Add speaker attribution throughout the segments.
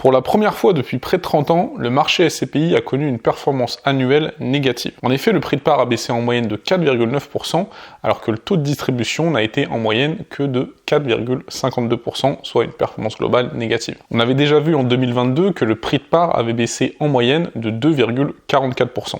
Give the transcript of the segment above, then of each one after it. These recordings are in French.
Speaker 1: Pour la première fois depuis près de 30 ans, le marché SCPI a connu une performance annuelle négative. En effet, le prix de part a baissé en moyenne de 4,9%, alors que le taux de distribution n'a été en moyenne que de 4,52%, soit une performance globale négative. On avait déjà vu en 2022 que le prix de part avait baissé en moyenne de 2,44%.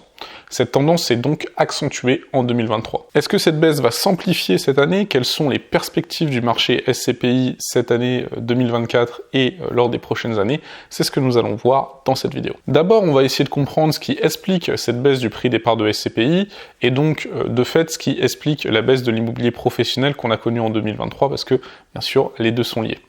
Speaker 1: Cette tendance s'est donc accentuée en 2023. Est-ce que cette baisse va s'amplifier cette année? Quelles sont les perspectives du marché SCPI cette année 2024 et lors des prochaines années? C'est ce que nous allons voir dans cette vidéo. D'abord, on va essayer de comprendre ce qui explique cette baisse du prix des parts de SCPI et donc de fait ce qui explique la baisse de l'immobilier professionnel qu'on a connu en 2023 parce que bien sûr les deux sont liés.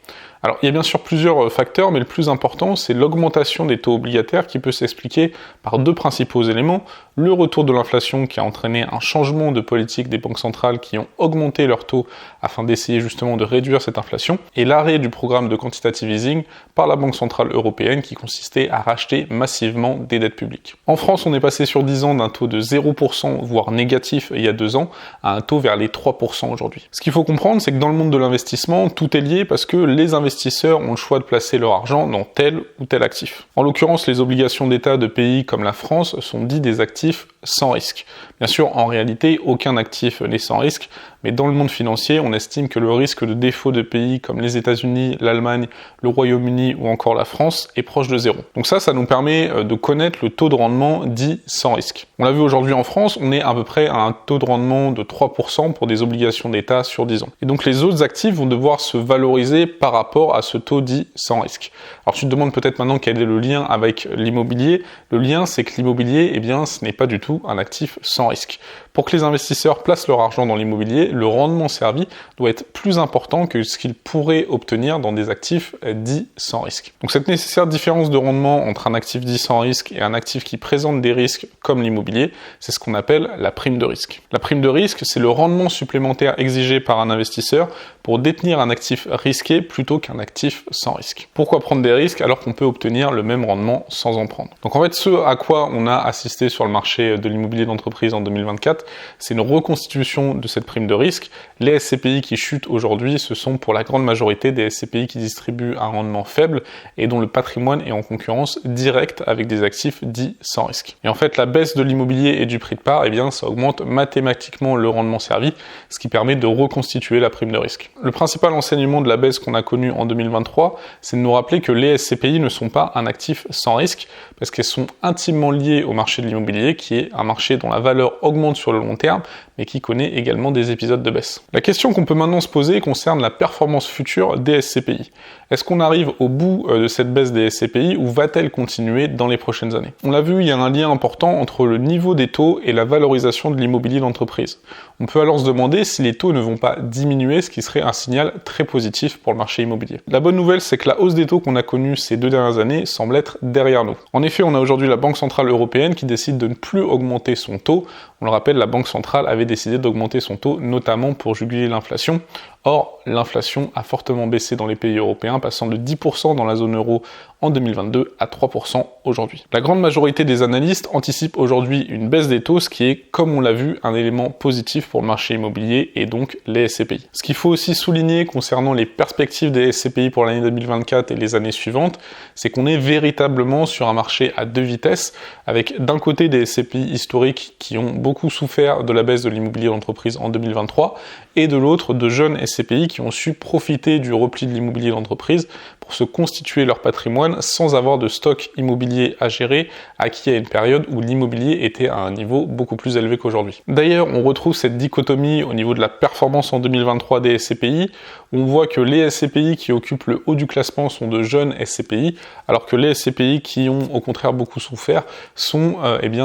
Speaker 1: Alors, il y a bien sûr plusieurs facteurs, mais le plus important, c'est l'augmentation des taux obligataires qui peut s'expliquer par deux principaux éléments. Le retour de l'inflation qui a entraîné un changement de politique des banques centrales qui ont augmenté leurs taux afin d'essayer justement de réduire cette inflation, et l'arrêt du programme de quantitative easing par la Banque centrale européenne qui consistait à racheter massivement des dettes publiques. En France, on est passé sur 10 ans d'un taux de 0%, voire négatif il y a 2 ans, à un taux vers les 3% aujourd'hui. Ce qu'il faut comprendre, c'est que dans le monde de l'investissement, tout est lié parce que les investisseurs ont le choix de placer leur argent dans tel ou tel actif. En l'occurrence, les obligations d'État de pays comme la France sont dits des actifs sans risque. Bien sûr, en réalité, aucun actif n'est sans risque, mais dans le monde financier, on estime que le risque de défaut de pays comme les États-Unis, l'Allemagne, le Royaume-Uni ou encore la France est proche de 0. Donc ça nous permet de connaître le taux de rendement dit sans risque. On l'a vu aujourd'hui en France, on est à peu près à un taux de rendement de 3% pour des obligations d'État sur 10 ans. Et donc les autres actifs vont devoir se valoriser par rapport à ce taux dit sans risque. Alors tu te demandes peut-être maintenant quel est le lien avec l'immobilier. Le lien, c'est que l'immobilier, eh bien, ce n'est pas du tout un actif sans risque. Pour que les investisseurs placent leur argent dans l'immobilier, le rendement servi doit être plus important que ce qu'ils pourraient obtenir dans des actifs dits sans risque. Donc cette nécessaire différence de rendement entre un actif dit sans risque et un actif qui présente des risques comme l'immobilier, c'est ce qu'on appelle la prime de risque. La prime de risque, c'est le rendement supplémentaire exigé par un investisseur pour détenir un actif risqué plutôt qu'un actif sans risque. Pourquoi prendre des risques alors qu'on peut obtenir le même rendement sans en prendre? Donc en fait, ce à quoi on a assisté sur le marché de l'immobilier d'entreprise en 2024, c'est une reconstitution de cette prime de risque. Les SCPI qui chutent aujourd'hui, ce sont pour la grande majorité des SCPI qui distribuent un rendement faible et dont le patrimoine est en concurrence directe avec des actifs dits sans risque. Et en fait, la baisse de l'immobilier et du prix de part, eh bien, ça augmente mathématiquement le rendement servi, ce qui permet de reconstituer la prime de risque. Le principal enseignement de la baisse qu'on a connue en 2023, c'est de nous rappeler que les SCPI ne sont pas un actif sans risque, parce qu'elles sont intimement liées au marché de l'immobilier, qui est un marché dont la valeur augmente sur le long terme, mais qui connaît également des épisodes de baisse. La question qu'on peut maintenant se poser concerne la performance future des SCPI. Est-ce qu'on arrive au bout de cette baisse des SCPI ou va-t-elle continuer dans les prochaines années? On l'a vu, il y a un lien important entre le niveau des taux et la valorisation de l'immobilier d'entreprise. On peut alors se demander si les taux ne vont pas diminuer, ce qui serait un signal très positif pour le marché immobilier. La bonne nouvelle, c'est que la hausse des taux qu'on a connue ces 2 dernières années semble être derrière nous. En effet, on a aujourd'hui la Banque centrale européenne qui décide de ne plus augmenter son taux. On le rappelle, la Banque centrale avait décidé d'augmenter son taux, notamment pour juguler l'inflation. Or, l'inflation a fortement baissé dans les pays européens, passant de 10% dans la zone euro en 2022 à 3% aujourd'hui. La grande majorité des analystes anticipent aujourd'hui une baisse des taux, ce qui est, comme on l'a vu, un élément positif pour le marché immobilier et donc les SCPI. Ce qu'il faut aussi souligner concernant les perspectives des SCPI pour l'année 2024 et les années suivantes, c'est qu'on est véritablement sur un marché à 2 vitesses, avec d'un côté des SCPI historiques qui ont beaucoup souffert de la baisse de l'immobilier d'entreprise en 2023, et de l'autre de jeunes SCPI qui ont su profiter du repli de l'immobilier d'entreprise pour se constituer leur patrimoine sans avoir de stock immobilier à gérer, acquis à une période où l'immobilier était à un niveau beaucoup plus élevé qu'aujourd'hui. D'ailleurs, on retrouve cette dichotomie au niveau de la performance en 2023 des SCPI, où on voit que les SCPI qui occupent le haut du classement sont de jeunes SCPI, alors que les SCPI qui ont au contraire beaucoup souffert sont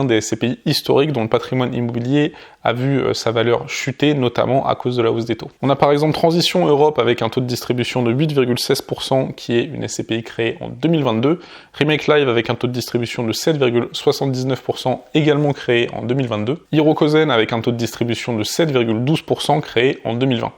Speaker 1: des SCPI historiques dont le patrimoine immobilier a vu sa valeur chuter, notamment à cause de la hausse des taux. On a par exemple Transition Europe avec un taux de distribution de 8,16% qui est une SCPI créée en 2022, Remake Live avec un taux de distribution de 7,79% également créé en 2022, Hirokozen avec un taux de distribution de 7,12% créé en 2020.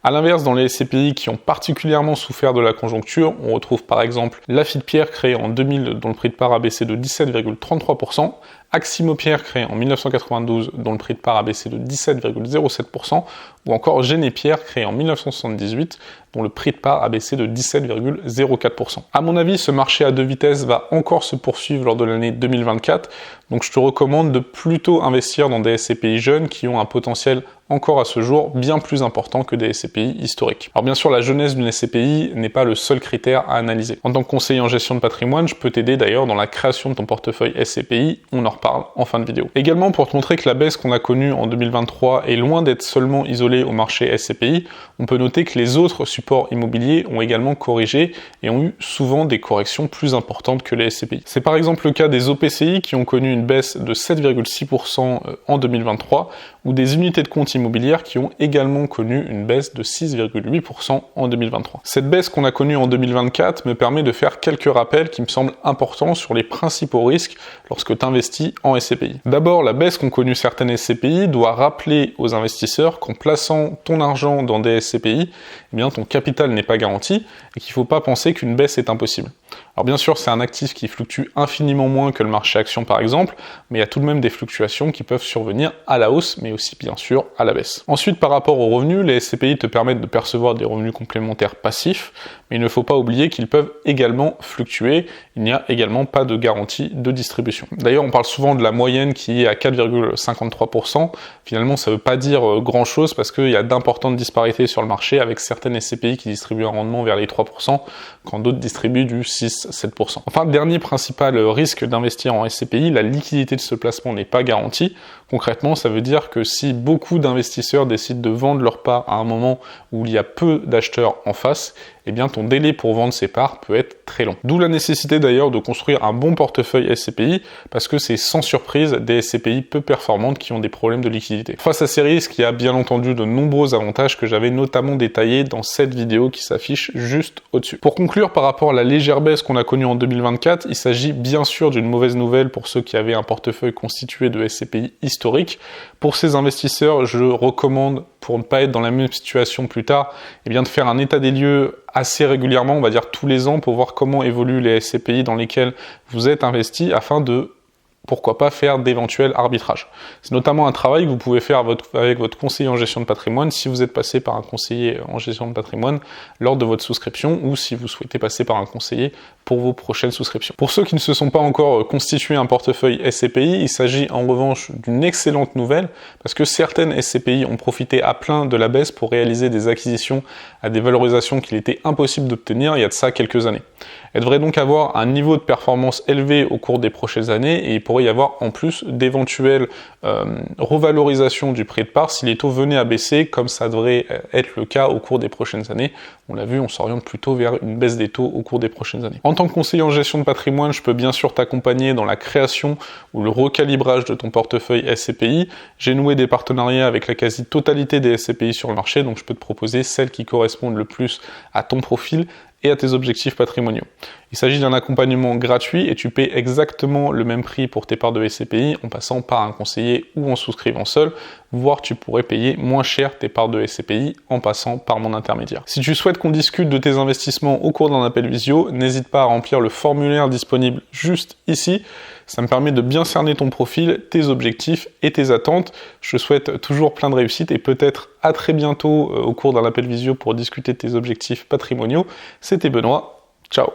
Speaker 1: A l'inverse, dans les SCPI qui ont particulièrement souffert de la conjoncture, on retrouve par exemple Lafitte-Pierre créé en 2000 dont le prix de part a baissé de 17,33%, Aximo-Pierre créé en 1992 dont le prix de part a baissé de 17,07%, ou encore Géné-Pierre créé en 1978 dont le prix de part a baissé de 17,04%. À mon avis, ce marché à deux vitesses va encore se poursuivre lors de l'année 2024, donc je te recommande de plutôt investir dans des SCPI jeunes qui ont un potentiel encore à ce jour bien plus important que des SCPI historiques. Alors bien sûr, la jeunesse d'une SCPI n'est pas le seul critère à analyser. En tant que conseiller en gestion de patrimoine, je peux t'aider d'ailleurs dans la création de ton portefeuille SCPI, on en reparle en fin de vidéo. Également, pour te montrer que la baisse qu'on a connue en 2023 est loin d'être seulement isolée au marché SCPI, on peut noter que les autres supports immobiliers ont également corrigé et ont eu souvent des corrections plus importantes que les SCPI. C'est par exemple le cas des OPCI qui ont connu une baisse de 7,6% en 2023 ou des unités de compte immobilières qui ont également connu une baisse de 6,8% en 2023. Cette baisse qu'on a connue en 2024 me permet de faire quelques rappels qui me semblent importants sur les principaux risques lorsque tu investis en SCPI. D'abord, la baisse qu'ont connue certaines SCPI doit rappeler aux investisseurs qu'en plaçant ton argent dans des SCPI, eh bien ton capital n'est pas garanti et qu'il ne faut pas penser qu'une baisse est impossible. Alors bien sûr, c'est un actif qui fluctue infiniment moins que le marché action par exemple, mais il y a tout de même des fluctuations qui peuvent survenir à la hausse, mais aussi bien sûr à la baisse. Ensuite, par rapport aux revenus, les SCPI te permettent de percevoir des revenus complémentaires passifs, mais il ne faut pas oublier qu'ils peuvent également fluctuer. Il n'y a également pas de garantie de distribution. D'ailleurs, on parle souvent de la moyenne qui est à 4,53%. Finalement, ça ne veut pas dire grand-chose parce qu'il y a d'importantes disparités sur le marché avec certaines SCPI qui distribuent un rendement vers les 3%, quand d'autres distribuent du 6-7%. Enfin, dernier principal risque d'investir en SCPI, la liquidité de ce placement n'est pas garantie. Concrètement, ça veut dire que si beaucoup d'investisseurs décident de vendre leurs parts à un moment où il y a peu d'acheteurs en face, eh bien ton délai pour vendre ces parts peut être très long. D'où la nécessité d'ailleurs de construire un bon portefeuille SCPI, parce que c'est sans surprise des SCPI peu performantes qui ont des problèmes de liquidité. Face à ces risques, il y a bien entendu de nombreux avantages que j'avais notamment détaillés dans cette vidéo qui s'affiche juste au-dessus. Pour conclure, par rapport à la légère baisse qu'on a connue en 2024, il s'agit bien sûr d'une mauvaise nouvelle pour ceux qui avaient un portefeuille constitué de SCPI historiques. Pour ces investisseurs, je recommande, pour ne pas être dans la même situation plus tard, eh bien de faire un état des lieux assez régulièrement, on va dire tous les ans, pour voir comment évoluent les SCPI dans lesquels vous êtes investi afin de, pourquoi pas, faire d'éventuels arbitrages. C'est notamment un travail que vous pouvez faire avec votre conseiller en gestion de patrimoine si vous êtes passé par un conseiller en gestion de patrimoine lors de votre souscription ou si vous souhaitez passer par un conseiller pour vos prochaines souscriptions. Pour ceux qui ne se sont pas encore constitués un portefeuille SCPI, il s'agit en revanche d'une excellente nouvelle parce que certaines SCPI ont profité à plein de la baisse pour réaliser des acquisitions à des valorisations qu'il était impossible d'obtenir il y a de ça quelques années. Elles devraient donc avoir un niveau de performance élevé au cours des prochaines années et il pourrait y avoir en plus d'éventuelles revalorisations du prix de part si les taux venaient à baisser comme ça devrait être le cas au cours des prochaines années. On l'a vu, on s'oriente plutôt vers une baisse des taux au cours des prochaines années. En tant que conseiller en gestion de patrimoine, je peux bien sûr t'accompagner dans la création ou le recalibrage de ton portefeuille SCPI. J'ai noué des partenariats avec la quasi-totalité des SCPI sur le marché, donc je peux te proposer celles qui correspondent le plus à ton profil et à tes objectifs patrimoniaux. Il s'agit d'un accompagnement gratuit et tu paies exactement le même prix pour tes parts de SCPI en passant par un conseiller ou en souscrivant seul, voire tu pourrais payer moins cher tes parts de SCPI en passant par mon intermédiaire. Si tu souhaites qu'on discute de tes investissements au cours d'un appel visio, n'hésite pas à remplir le formulaire disponible juste ici. Ça me permet de bien cerner ton profil, tes objectifs et tes attentes. Je te souhaite toujours plein de réussite et peut-être à très bientôt au cours d'un appel visio pour discuter de tes objectifs patrimoniaux. C'était Benoît. Ciao.